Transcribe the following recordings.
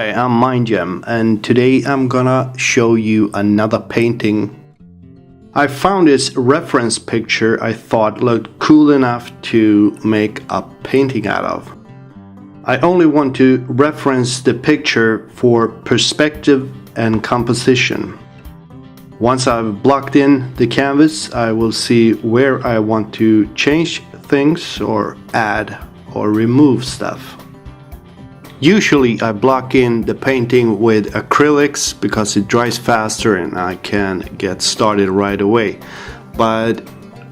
Hi, I'm MindGem, and today I'm gonna show you another painting. I found this reference picture I thought looked cool enough to make a painting out of. I only want to reference the picture for perspective and composition. Once I've blocked in the canvas, I will see where I want to change things or add or remove stuff. Usually I block in the painting with acrylics because it dries faster and I can get started right away. But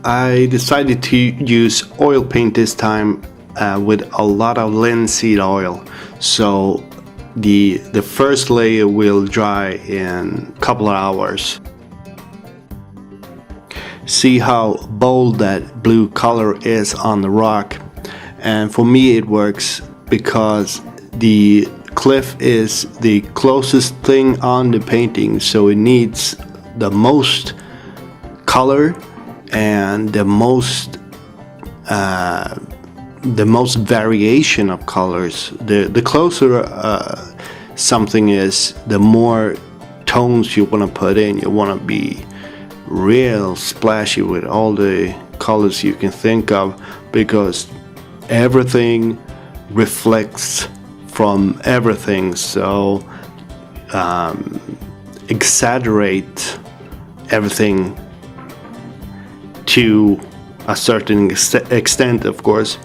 I decided to use oil paint this time with a lot of linseed oil. So the first layer will dry in a couple of hours. See how bold that blue color is on the rock, and for me it works because the cliff is the closest thing on the painting, so it needs the most color and the most variation of colors. The closer something is, the more tones you want to put in. You want to be real splashy with all the colors you can think of, because everything reflects from everything, so exaggerate everything to a certain extent, of course,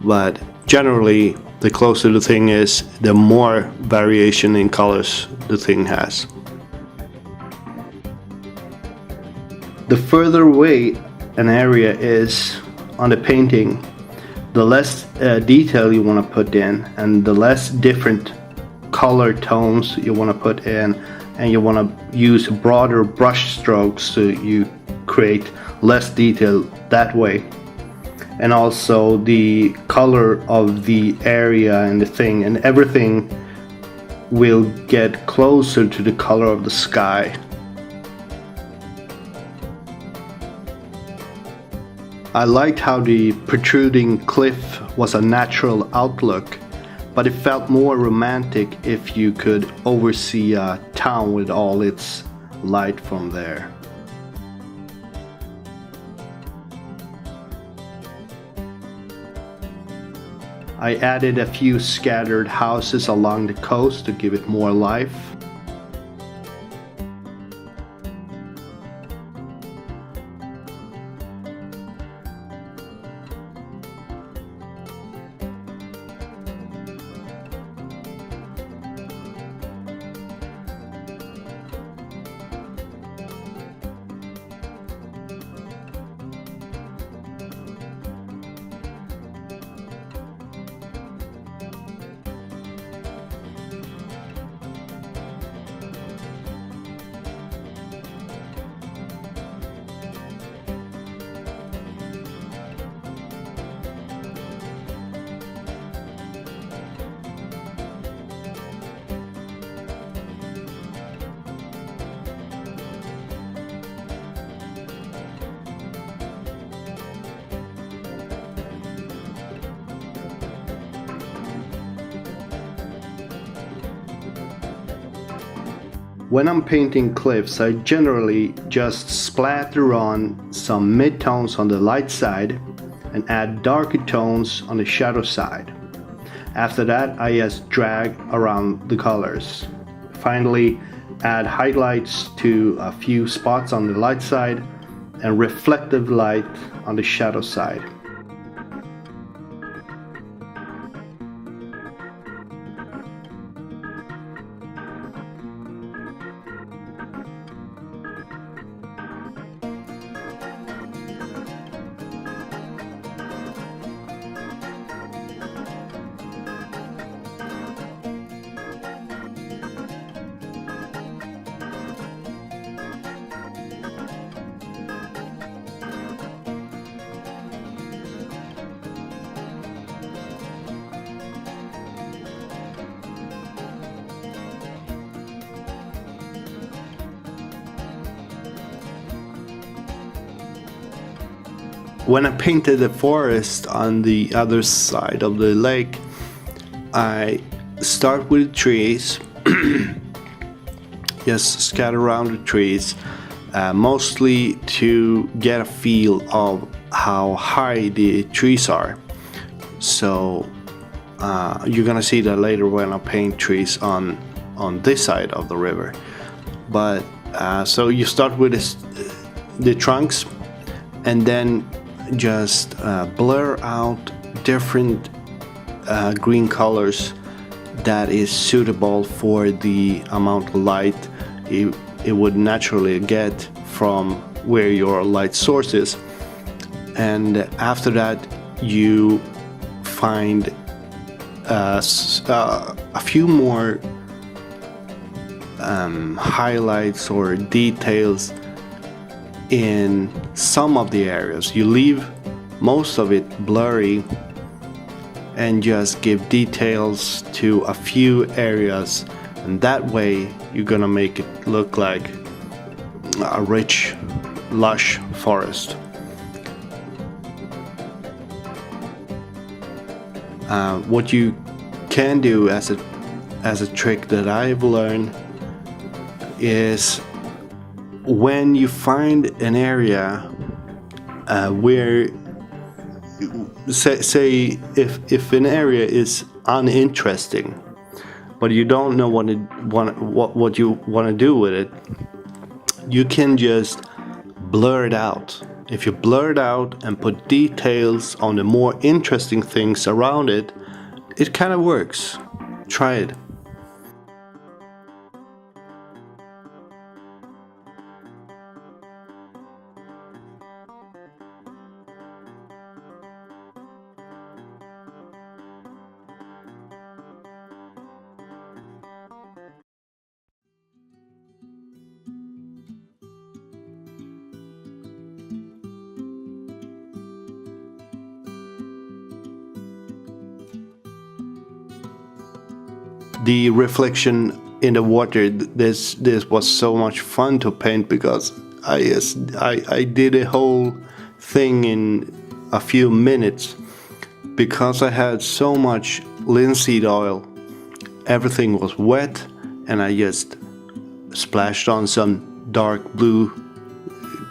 but generally the closer the thing is, the more variation in colors the thing has. The further away an area is on the painting, the less detail you want to put in, and the less different color tones you want to put in, and you want to use broader brush strokes so you create less detail that way. And also the color of the area and the thing and everything will get closer to the color of the sky. I liked how the protruding cliff was a natural outlook, but it felt more romantic if you could oversee a town with all its light from there. I added a few scattered houses along the coast to give it more life. When I'm painting cliffs, I generally just splatter on some mid-tones on the light side and add darker tones on the shadow side. After that, I just drag around the colors. Finally, add highlights to a few spots on the light side and reflective light on the shadow side. When I painted the forest on the other side of the lake, I start with the trees. Just scatter around the trees, mostly to get a feel of how high the trees are. So you're gonna see that later when I paint trees on this side of the river. But so you start with the trunks, and then just blur out different green colors that is suitable for the amount of light it would naturally get from where your light source is. And after that you find a few more highlights or details in some of the areas. You leave most of it blurry and just give details to a few areas, and that way you're gonna make it look like a rich, lush forest. What you can do as a trick that I've learned is, when you find an area where, say if an area is uninteresting, but you don't know what you want to do with it, you can just blur it out. If you blur it out and put details on the more interesting things around it, it kind of works. Try it. The reflection in the water, this was so much fun to paint, because I did a whole thing in a few minutes, because I had so much linseed oil. Everything was wet, and I just splashed on some dark blue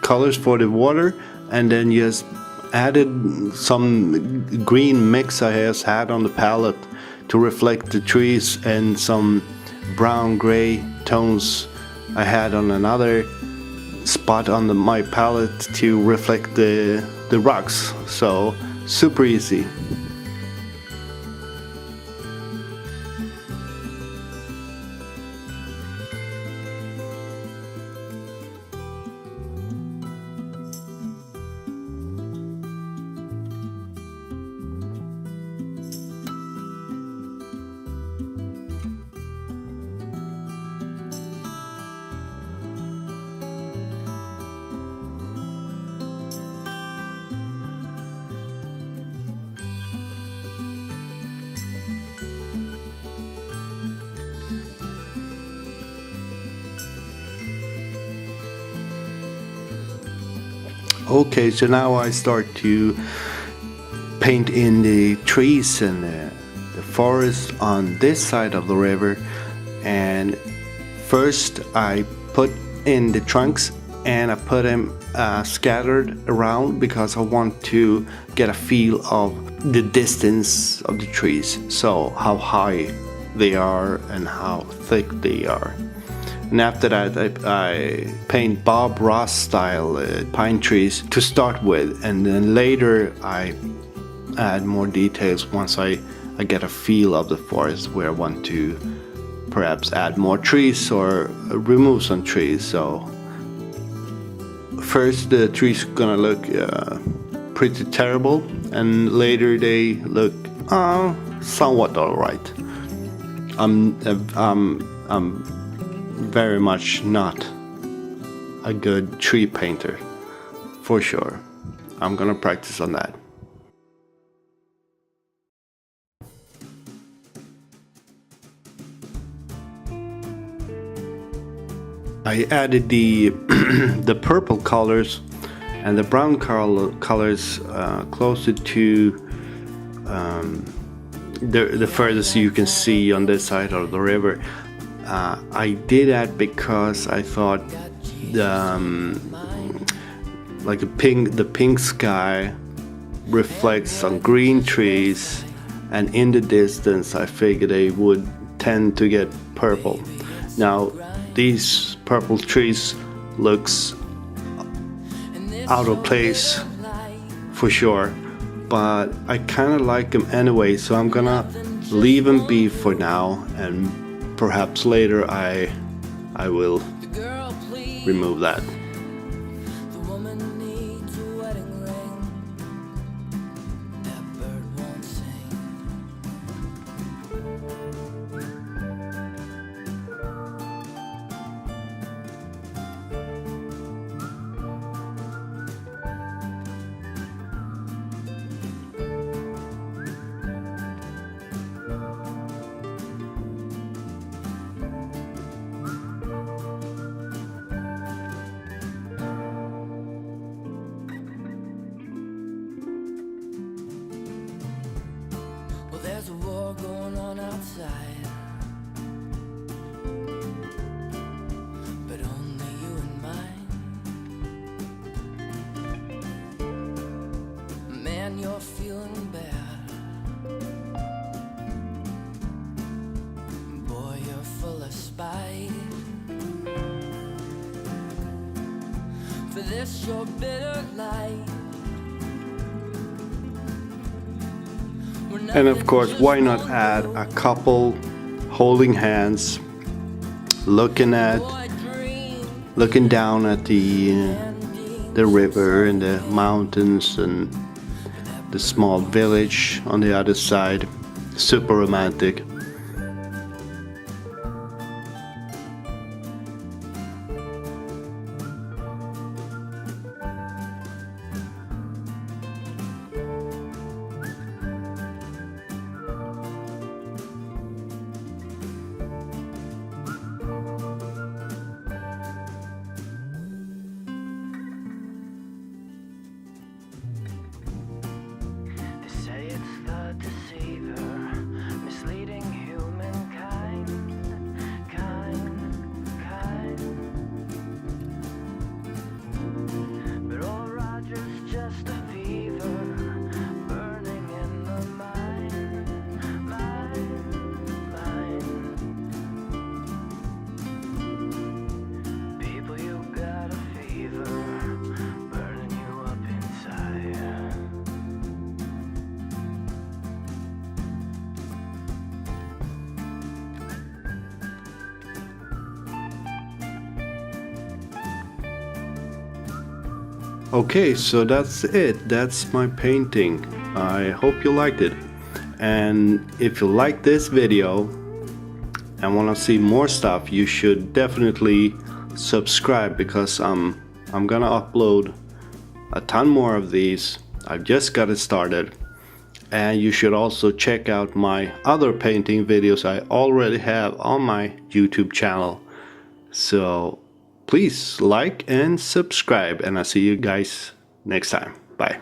colors for the water, and then just added some green mix I just had on the palette to reflect the trees, and some brown gray tones I had on another spot on my palette to reflect the rocks. So super easy. Okay, so now I start to paint in the trees and the forest on this side of the river. And first I put in the trunks, and I put them scattered around, because I want to get a feel of the distance of the trees, so how high they are and how thick they are. And after that I paint Bob Ross style pine trees to start with, and then later I add more details once I get a feel of the forest, where I want to perhaps add more trees or remove some trees. So first the trees gonna look pretty terrible, and later they look somewhat alright. I'm very much not a good tree painter, for sure. I'm gonna practice on that. I added the the purple colors and the brown colors closer to the furthest you can see on this side of the river. I did that because I thought like the pink sky reflects on green trees, and in the distance I figured they would tend to get purple. Now these purple trees looks out of place for sure, but I kind of like them anyway, so I'm gonna leave them be for now, and perhaps later I will remove that. There's a war going on outside, but only you and mine. Man, you're feeling bad. Boy, you're full of spite. For this your bitter life. And of course, why not add a couple holding hands, looking down at the river and the mountains and the small village on the other side. Super romantic. Okay, so that's it. That's my painting. I hope you liked it. And if you like this video and want to see more stuff, you should definitely subscribe, because I'm gonna upload a ton more of these. I've just got it started. And you should also check out my other painting videos I already have on my YouTube channel. So please like and subscribe, and I'll see you guys next time. Bye.